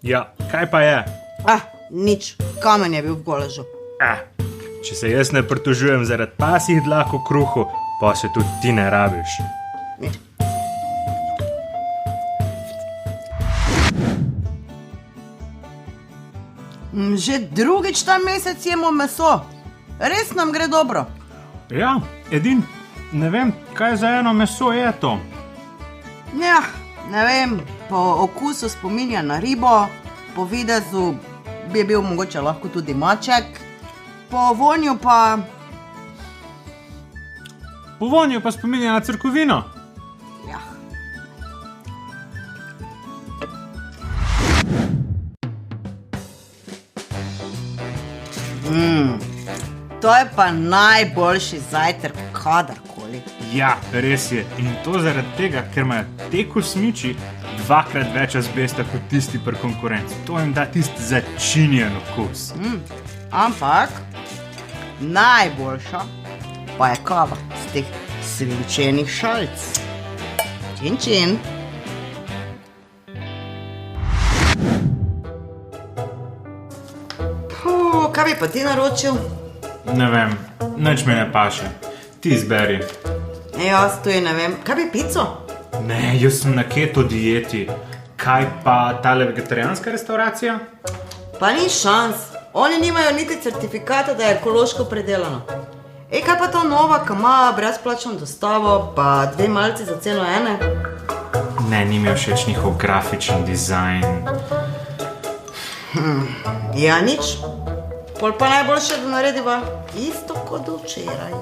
Ja, kaj pa je? Nič, kamen je bil v goležu. Če se jaz ne pritožujem zaradi pasjih dlak v kruhu, pa se tudi ti ne rabiš. Že drugič ta mesec jemo meso. Res nam gre dobro. Ja, edin, ne vem, kaj za eno meso je to. Ja, ne vem, po okusu spominja na ribo, po videzu bi bil mogoče lahko tudi maček, po vonju pa... Po vonju pa spominja na crkovino. Ja. To je pa najboljši zajtrk kadarkoli. Ja, res je. In to zaradi tega, ker imajo te kosmiči dvakrat več azbesta kot tisti pri konkurenci. To jim da tisti začinjen okus. Ampak najboljša pa je kava z teh svinčenih šalic. Čin, čin. Kaj bi pa ti naročil? Ne vem, nič me ne paše. Ti izberi. Jaz tudi ne vem. Kaj bi pico? Ne, jaz sem na keto dieti. Kaj pa tale vegetarijanska restauracija? Pa ni šans. Oni nimajo niti certifikata, da je ekološko predelano. Kaj pa ta nova, ki ima brezplačno dostavo, pa 2 malci za ceno ene? Ne, ni mi všeč njihov grafičen dizajn. Ja, nič. Pol pa najboljše, da narediva isto kot včeraj.